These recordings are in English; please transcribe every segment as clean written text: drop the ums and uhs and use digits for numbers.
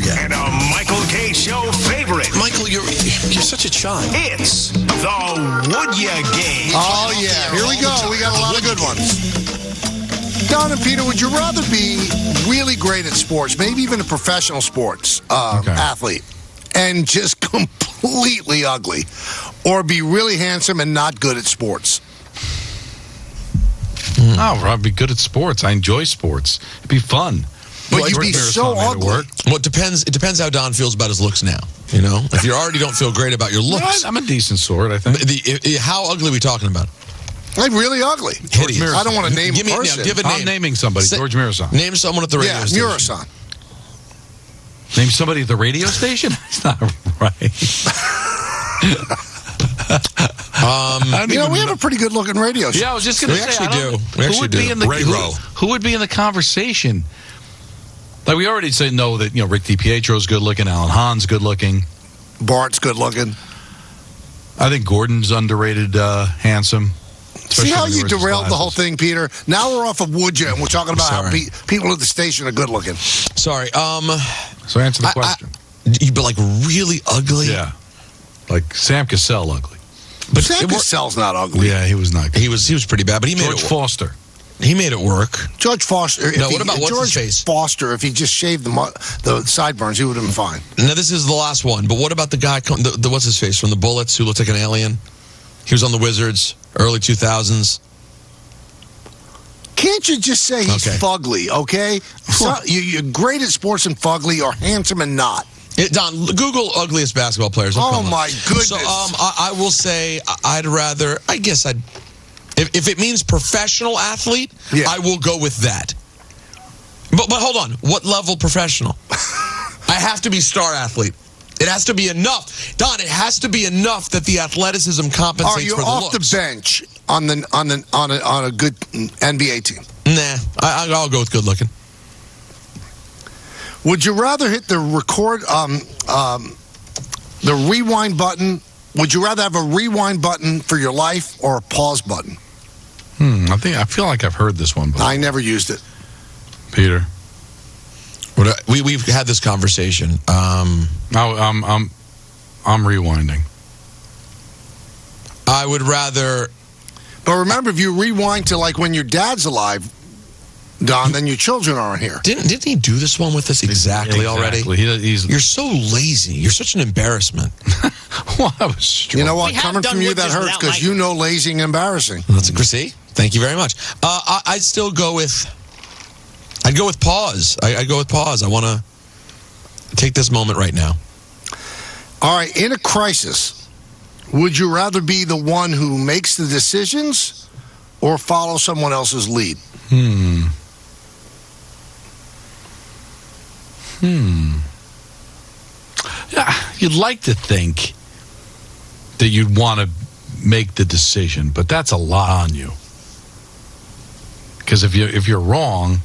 forget. And a Michael K. Show favorite. Michael, you're such a child. It's the Would Ya Game. Oh, yeah. Here we go. We got a lot of good ones. Don and Peter, would you rather be really great at sports, maybe even a professional sports athlete, and just completely ugly, or be really handsome and not good at sports? Oh, I'd be good at sports. I enjoy sports. It'd be fun. But you'd be so ugly. Well, it depends how Don feels about his looks now. You know, if you already don't feel great about your looks. I'm a decent sort, I think. How ugly are we talking about? Like really ugly. Hideous. I don't want to name a person. Give a name. I'm naming somebody. George Mirasan. Name someone at the radio station. Mirasan. Name somebody at the radio station? That's not right. We have a pretty good-looking radio show. Yeah, I was just going to say. We actually do. Who would be in the conversation? Like, we already say no that, Rick DiPietro's good-looking, Alan Hahn's good-looking. Bart's good-looking. I think Gordon's underrated, handsome. See how you derailed the whole thing, Peter? Now we're off of Would Ya, and we're talking about how people at the station are good-looking. Sorry. So answer the question. But like really ugly? Yeah. Like Sam Cassell ugly. But Sam Cassell's not ugly. Yeah, he was not good. He was pretty bad, but he made George Foster. He made it work. George Foster. What about what's his face? Foster, if he just shaved the sideburns, he would have been fine. Now, this is the last one, but what about the guy, what's his face, from the Bullets, who looked like an alien? He was on the Wizards, early 2000s. Can't you just say he's fugly, okay? So, you're great at sports and fugly, or handsome and not. Don, Google ugliest basketball players. Oh, my goodness. So I will say I'd rather, if it means professional athlete, I will go with that. But hold on. What level professional? I have to be star athlete. It has to be enough. Don, it has to be enough that the athleticism compensates for the looks. Are you off the bench on a good NBA team? Nah, I'll go with good looking. Would you rather hit the the rewind button? Would you rather have a rewind button for your life or a pause button? I feel like I've heard this one before. I never used it. Peter. We've had this conversation. I'm rewinding. I would rather. But remember, if you rewind to like when your dad's alive, Don, then your children aren't here. Didn't he do this one with us exactly. already? You're so lazy. You're such an embarrassment. Well, I was you know what? Coming from you, that hurts because you know lazy and embarrassing. That's a see. Thank you very much. I'd still go with. I'd go with pause. I'd go with pause. I want to take this moment right now. All right. In a crisis, would you rather be the one who makes the decisions or follow someone else's lead? Yeah, you'd like to think that you'd want to make the decision, but that's a lot on you. Because if you're wrong,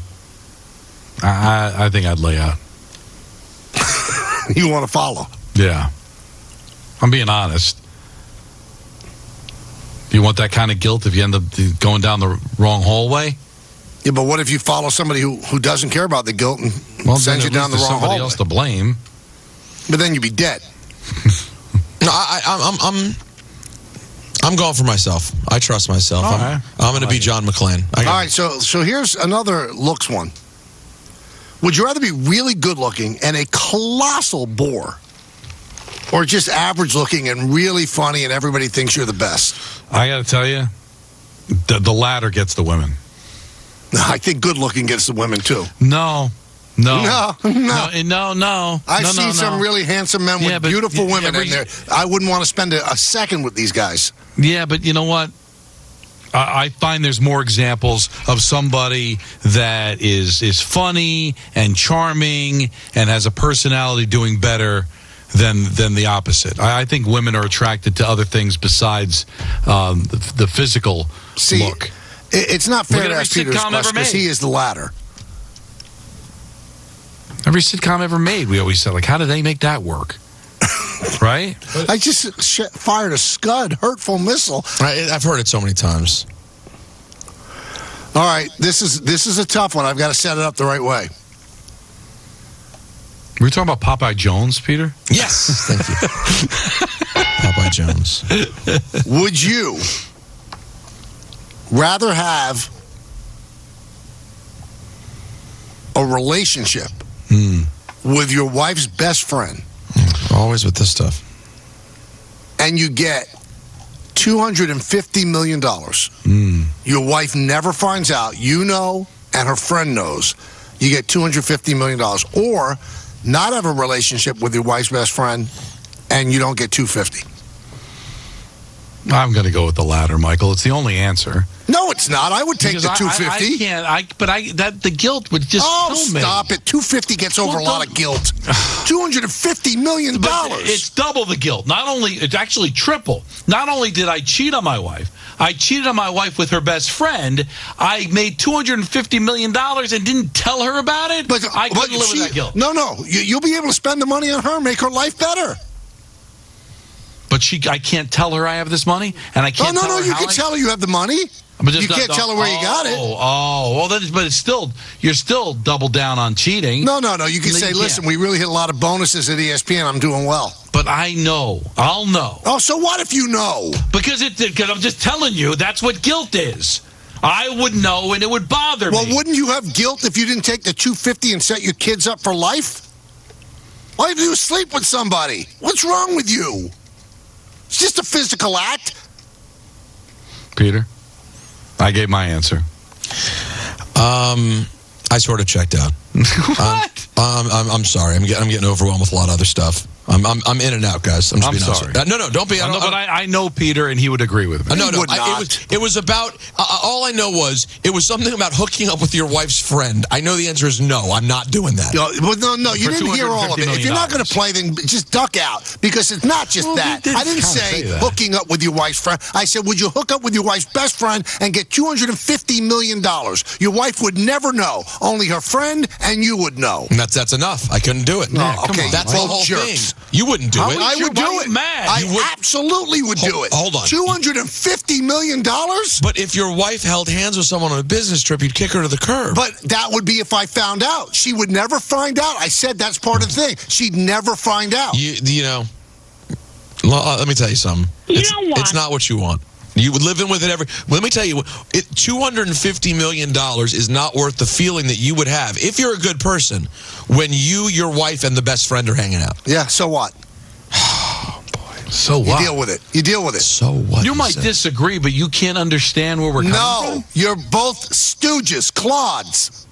I think I'd lay out. You want to follow? Yeah. I'm being honest. Do you want that kind of guilt if you end up going down the wrong hallway? Yeah, but what if you follow somebody who doesn't care about the guilt and sends you down the wrong hallway? Somebody else to blame. But then you'd be dead. No, I'm going for myself. I trust myself. I'm going to be John McClane. All right, so here's another looks one. Would you rather be really good looking and a colossal bore, or just average looking and really funny and everybody thinks you're the best? I got to tell you, the latter gets the women. I think good looking gets the women too. No. I've seen some really handsome men with beautiful women in there. I wouldn't want to spend a second with these guys. Yeah, but you know what? I find there's more examples of somebody that is funny and charming and has a personality doing better than the opposite. I think women are attracted to other things besides the physical look. It's not fair to ask Peter this question because he is the latter. Every sitcom ever made, we always said, like, how do they make that work? Right? I just fired a Scud hurtful missile. I've heard it so many times. All right, this is a tough one. I've got to set it up the right way. Were we talking about Popeye Jones, Peter? Yes, thank you. Popeye Jones. Would you rather have a relationship with your wife's best friend? Always with this stuff. And you get $250 million. Your wife never finds out. You know, and her friend knows. You get $250 million. Or not have a relationship with your wife's best friend, and you don't get $250. I'm going to go with the latter, Michael. It's the only answer. No, it's not. I would take the $250. I can't. But the guilt would just. Oh, stop it! $250 gets over a lot of guilt. $250 million. But it's double the guilt. It's actually triple. Not only did I cheat on my wife, I cheated on my wife with her best friend. I made $250 million and didn't tell her about it. But I couldn't live with that guilt. No. You'll be able to spend the money on her, make her life better. But I can't tell her I have this money, and I can't. No. You can tell her you have the money. You can't tell her where you got it. But you're still double down on cheating. No. You can say, listen, we really hit a lot of bonuses at ESPN. I'm doing well. But I know. I'll know. Oh, so what if you know? Because I'm just telling you, that's what guilt is. I would know, and it would bother me. Well, wouldn't you have guilt if you didn't take the $250 and set your kids up for life? All you have to do is sleep with somebody. What's wrong with you? It's just a physical act. Peter, I gave my answer. I sort of checked out. What? I'm sorry. I'm getting overwhelmed with a lot of other stuff. I'm in and out, guys. I'm sorry. No, don't be. I know Peter, and he would agree with me. No. It was about. All I know was it was something about hooking up with your wife's friend. I know the answer is no. I'm not doing that. No. You didn't hear all of it. If you're not going to play, then just duck out because it's not just that. I didn't say hooking up with your wife's friend. I said, would you hook up with your wife's best friend and get $250 million? Your wife would never know. Only her friend and you would know. And that's enough. I couldn't do it. No, okay, that's the whole thing. You wouldn't do it. I would do it. I absolutely would do it. Hold on. $250 million? But if your wife held hands with someone on a business trip, you'd kick her to the curb. But that would be if I found out. She would never find out. I said that's part of the thing. She'd never find out. You know, let me tell you something. It's not what you want. You would live in with it let me tell you, $250 million is not worth the feeling that you would have, if you're a good person, when you, your wife, and the best friend are hanging out. Yeah, so what? Oh, boy. So what? You deal with it. So what? You might disagree, but you can't understand where we're coming from? No, you're both stooges, clods.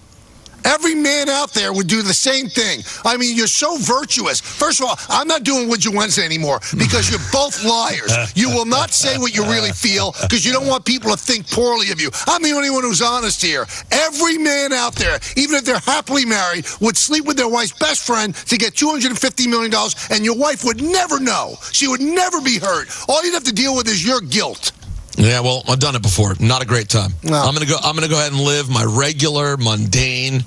Every man out there would do the same thing. I mean, you're so virtuous. First of all, I'm not doing Would You Wednesday anymore because you're both liars. You will not say what you really feel because you don't want people to think poorly of you. I'm the only one who's honest here. Every man out there, even if they're happily married, would sleep with their wife's best friend to get $250 million, and your wife would never know. She would never be hurt. All you'd have to deal with is your guilt. Yeah, well, I've done it before. Not a great time. No. I'm gonna go ahead and live my regular, mundane,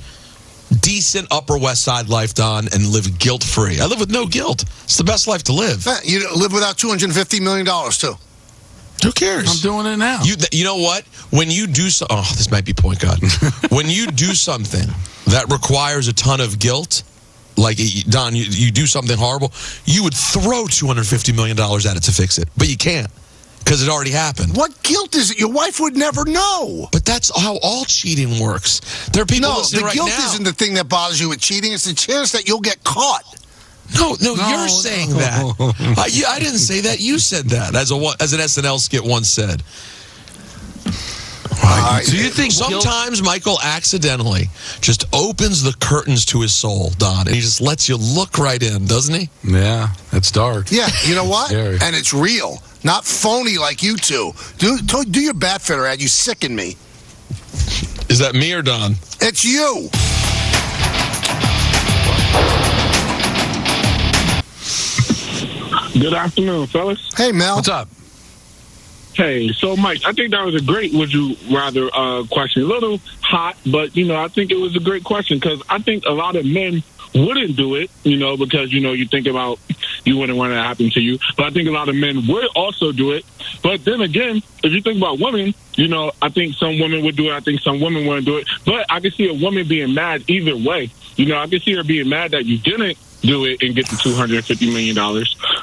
decent Upper West Side life, Don, and live guilt-free. I live with no guilt. It's the best life to live. You live without $250 million, too. Who cares? I'm doing it now. You know what? When you do this might be point God. When you do something that requires a ton of guilt, like, Don, you do something horrible, you would throw $250 million at it to fix it. But you can't. Because it already happened. What guilt is it? Your wife would never know. But that's how all cheating works. There are people listening right now. The guilt isn't the thing that bothers you with cheating. It's the chance that you'll get caught. No, you're saying that. I didn't say that. You said that, as an SNL skit once said. So you think sometimes Michael accidentally just opens the curtains to his soul, Don, and he just lets you look right in, doesn't he? Yeah, it's dark. Yeah, you know what? And it's real, not phony like you two. Do your bat fitter ad. You sicken me. Is that me or Don? It's you. Good afternoon, fellas. Hey, Mel. What's up? Hey, so Mike, I think that was a great would you rather question. A little hot, but, I think it was a great question because I think a lot of men wouldn't do it, because, you think about you wouldn't want it to happen to you. But I think a lot of men would also do it. But then again, if you think about women, I think some women would do it. I think some women wouldn't do it. But I can see a woman being mad either way. I can see her being mad that you didn't do it and get the $250 million.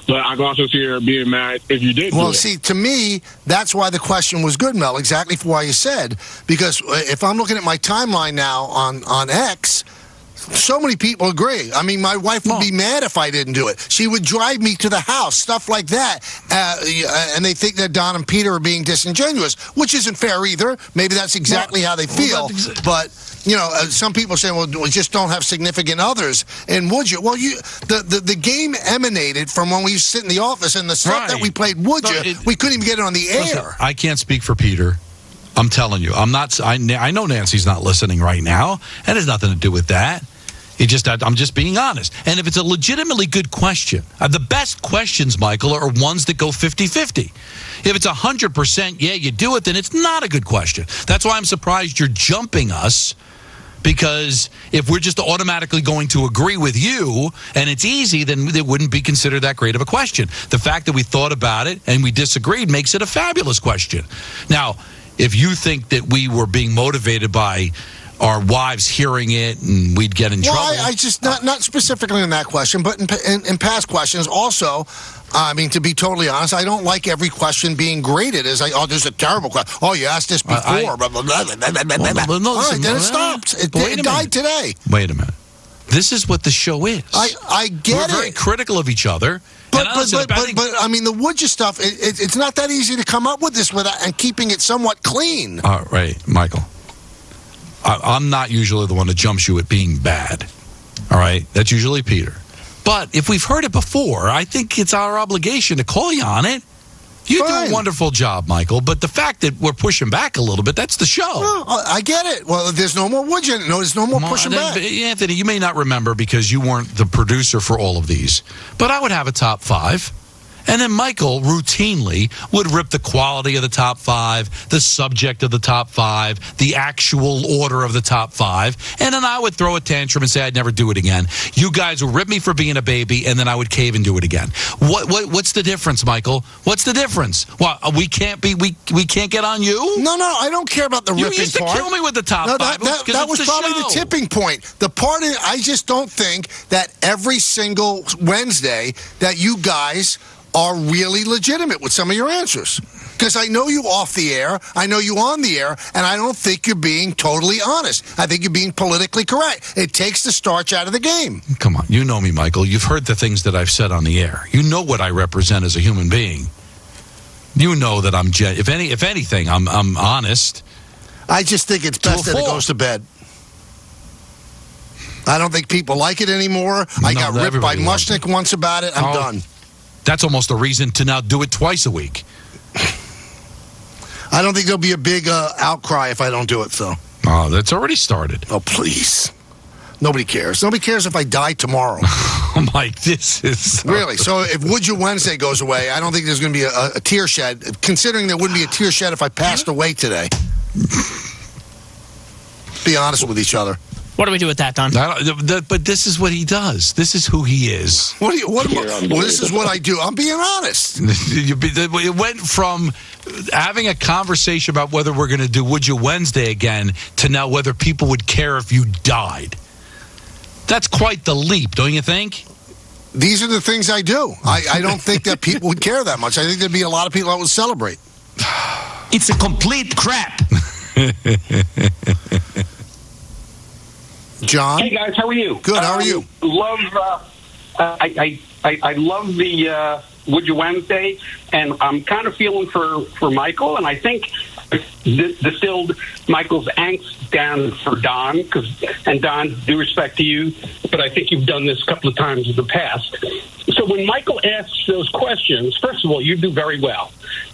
But I can also see her being mad if you did do it. Well, see, to me, that's why the question was good, Mel, exactly for why you said. Because if I'm looking at my timeline now on X, so many people agree. I mean, my wife would be mad if I didn't do it. She would drive me to the house, stuff like that. And they think that Don and Peter are being disingenuous, which isn't fair either. Maybe that's exactly how they feel. But, some people say, well, we just don't have significant others. And would you? Well, the game emanated from when we used to sit in the office, and the stuff that we played, we couldn't even get it on the air. Listen, I can't speak for Peter. I'm telling you, I'm not. I know Nancy's not listening right now. That has nothing to do with that. I'm just being honest. And if it's a legitimately good question, the best questions, Michael, are ones that go 50-50. If it's 100%, yeah, you do it, then it's not a good question. That's why I'm surprised you're jumping us, because if we're just automatically going to agree with you and it's easy, then it wouldn't be considered that great of a question. The fact that we thought about it and we disagreed makes it a fabulous question. Now, if you think that we were being motivated by our wives hearing it and we'd get in trouble. I just, not specifically in that question, but in past questions also, I mean, to be totally honest, I don't like every question being graded as, this is a terrible question. Oh, you asked this before. All right, then it stopped. It died today. Wait a minute. This is what the show is. I get it. We're very critical of each other. But I mean, the would you stuff, it's not that easy to come up with this and keeping it somewhat clean. All right, Michael. I'm not usually the one that jumps you at being bad. All right? That's usually Peter. But if we've heard it before, I think it's our obligation to call you on it. You do a wonderful job, Michael, but the fact that we're pushing back a little bit, that's the show. Well, I get it. Well, there's no more would you? No, there's no more pushing back. Anthony, you may not remember because you weren't the producer for all of these, but I would have a top 5. And then Michael routinely would rip the quality of the top 5, the subject of the top 5, the actual order of the top 5, and then I would throw a tantrum and say I'd never do it again. You guys would rip me for being a baby, and then I would cave and do it again. What's the difference, Michael? What's the difference? Well, we can't get on you? No, I don't care about the ripping part. You used to kill me with the top 5. That was probably the tipping point. The part I just don't think that every single Wednesday that you guys are really legitimate with some of your answers. Because I know you off the air, I know you on the air, and I don't think you're being totally honest. I think you're being politically correct. It takes the starch out of the game. Come on, you know me, Michael. You've heard the things that I've said on the air. You know what I represent as a human being. You know that I'm, if anything, I'm honest. I just think it's best that it goes to bed. I don't think people like it anymore. I got ripped by Mushnick once about it. I'm done. That's almost a reason to now do it twice a week. I don't think there'll be a big outcry if I don't do it, though. Oh, that's already started. Oh, please. Nobody cares. Nobody cares if I die tomorrow. Oh, Mike, this is... Really? So if Would You Wednesday goes away, I don't think there's going to be a tear shed, considering there wouldn't be a tear shed if I passed away today. Be honest with each other. What do we do with that, Don? But this is what he does. This is who he is. This is what I do. I'm being honest. It went from having a conversation about whether we're going to do Would You Wednesday again to now whether people would care if you died. That's quite the leap, don't you think? These are the things I do. I don't think that people would care that much. I think there'd be a lot of people that would celebrate. It's a complete crap. John? Hey guys, how are you? Good. How are you? I love the Would You Wednesday, and I'm kind of feeling for Michael, and I think distilled Michael's angst down for Don, and Don, due respect to you, but I think you've done this a couple of times in the past. So when Michael asks those questions, first of all, you do very well.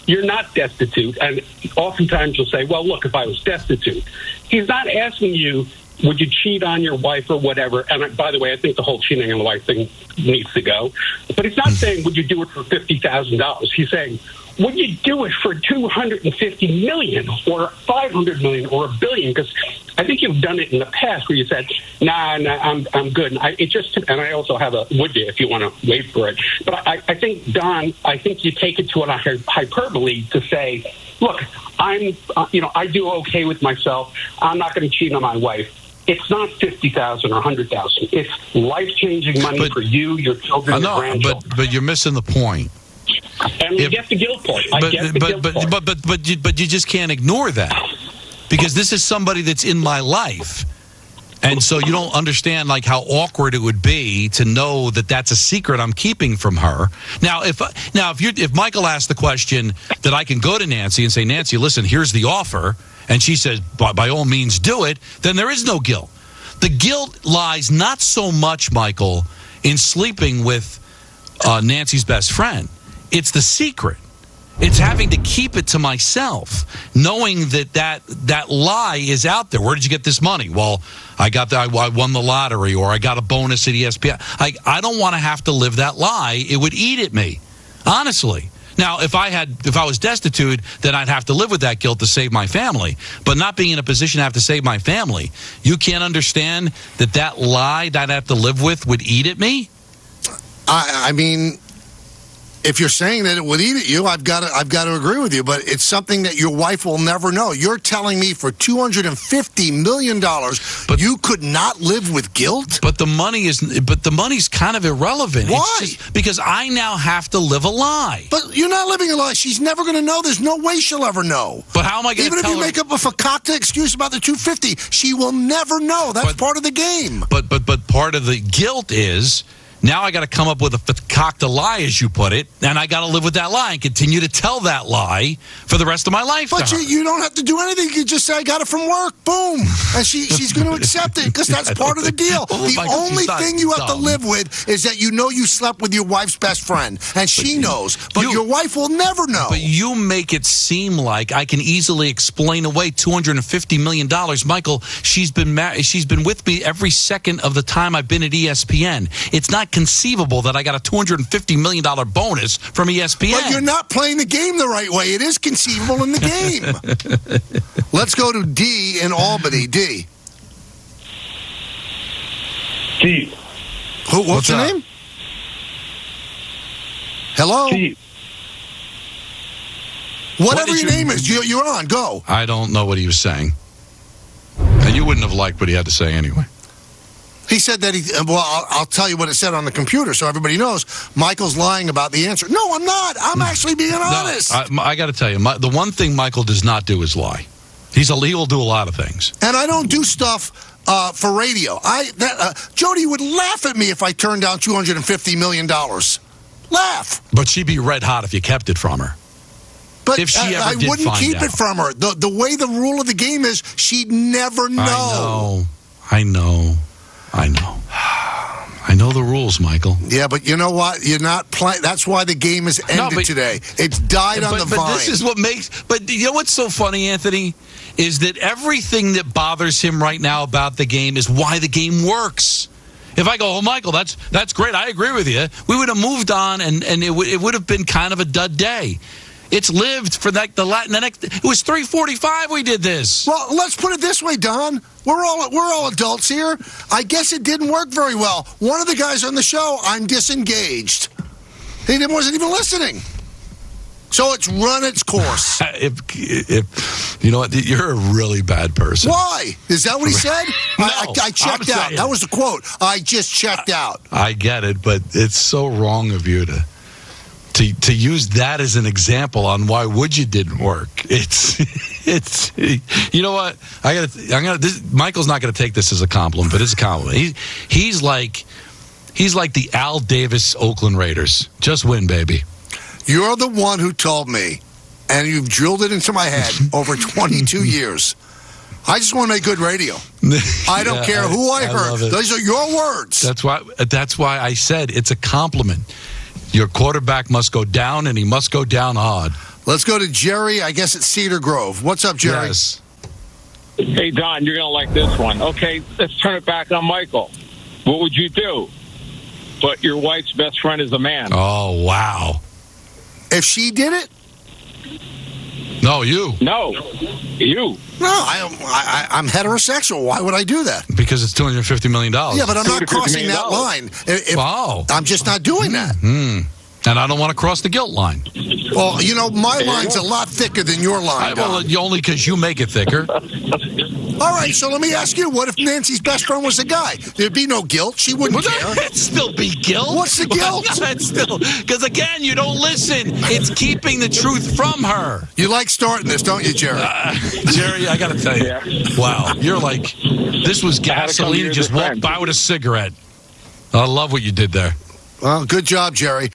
You're not destitute, and oftentimes you'll say, well, look, if I was destitute. He's not asking you, would you cheat on your wife or whatever? And by the way, I think the whole cheating on the wife thing needs to go. But he's not saying, would you do it for $50,000? He's saying, would you do it for $250 million or $500 million or $1 billion? Because I think you've done it in the past where you said, nah, I'm good. And I also have a would you if you want to wait for it. But I think, Don, I think you take it to a hyperbole to say, look, I do okay with myself. I'm not going to cheat on my wife. it's not $50,000 or $100,000. It's life-changing money for you, your children, your grandchildren. But you're missing the point. And you get the guilt point. But you just can't ignore that, because this is somebody that's in my life. And so you don't understand like how awkward it would be to know that that's a secret I'm keeping from her. Now, if Michael asked the question that I can go to Nancy and say, Nancy, listen, here's the offer, and she says, by all means, do it, then there is no guilt. The guilt lies not so much, Michael, in sleeping with Nancy's best friend. It's the secret. It's having to keep it to myself, knowing that lie is out there. Where did you get this money? Well, I won the lottery, or I got a bonus at ESPN. I don't want to have to live that lie. It would eat at me, honestly. Now, if I was destitute, then I'd have to live with that guilt to save my family. But not being in a position to have to save my family, you can't understand that lie that I'd have to live with would eat at me? I mean, if you're saying that it would eat at you, I've got to agree with you. But it's something that your wife will never know. You're telling me for $250 million, you could not live with guilt? But the money's kind of irrelevant. Why? It's just because I now have to live a lie. But you're not living a lie. She's never going to know. There's no way she'll ever know. But how am I going to tell her? Even if you make up a fakakta excuse about the $250, she will never know. That's part of the game. But part of the guilt is, now I got to come up with a fakakta lie, as you put it, and I got to live with that lie and continue to tell that lie for the rest of my life. But you don't have to do anything. You just say, I got it from work. Boom. And she's going to accept it, because that's part of the deal. The only thing you have to live with is that you know you slept with your wife's best friend, and she knows. But your wife will never know. But you make it seem like I can easily explain away $250 million. Michael, she's been with me every second of the time I've been at ESPN. It's not conceivable that I got a $250 million bonus from ESPN. But you're not playing the game the right way. It is conceivable in the game. Let's go to D in Albany. D. What's your name? Hello? D. Whatever your name is, you're on. Go. I don't know what he was saying. And you wouldn't have liked what he had to say anyway. He said that I'll tell you what it said on the computer so everybody knows. Michael's lying about the answer. No, I'm not. I'm actually being honest. I got to tell you, the one thing Michael does not do is lie. He will do a lot of things. And I don't do stuff for radio. Jody would laugh at me if I turned down $250 million. Laugh. But she'd be red hot if you kept it from her. But if she ever I did wouldn't keep out. it from her. The way the rule of the game is, she'd never know. I know. I know the rules, Michael. Yeah, but you know what? You're not playing. That's why the game has ended today. It's died on the vine. But this is what makes. But you know what's so funny, Anthony, is that everything that bothers him right now about the game is why the game works. If I go, oh, Michael, that's great. I agree with you. We would have moved on, and it would have been kind of a dud day. It's lived for it was 3:45 we did this. Well, let's put it this way, Don. We're all adults here. I guess it didn't work very well. One of the guys on the show, I'm disengaged. He wasn't even listening. So it's run its course. If you know what, you're a really bad person. Why? Is that what he said? No, I checked out. That was the quote. I just checked out. I get it, but it's so wrong of you to use that as an example on why would you didn't work. It's you know what, Michael's not gonna take this as a compliment, but it's a compliment. He's like the Al Davis Oakland Raiders. Just win, baby. You're the one who told me, and you've drilled it into my head over 22 years. I just want to make good radio. I don't care who I hurt. Those are your words. That's why I said it's a compliment. Your quarterback must go down, and he must go down hard. Let's go to Jerry. I guess it's Cedar Grove. What's up, Jerry? Yes. Hey, Don, you're going to like this one. Okay, let's turn it back on Michael. What would you do? But your wife's best friend is a man. Oh, wow. If she did it? No, you. No, you. No, I'm heterosexual. Why would I do that? Because it's $250 million. Yeah, but I'm not crossing that line. I'm just not doing that. And I don't want to cross the guilt line. Well, you know, my line's a lot thicker than your line. Well, only because you make it thicker. All right, so let me ask you, what if Nancy's best friend was a guy? There'd be no guilt. She wouldn't care. It'd still be guilt. What's the guilt? It's still, because, again, you don't listen. It's keeping the truth from her. You like starting this, don't you, Jerry? Jerry, I got to tell you. Wow, you're like, this was gasoline. You just walked by with a cigarette. I love what you did there. Well, good job, Jerry.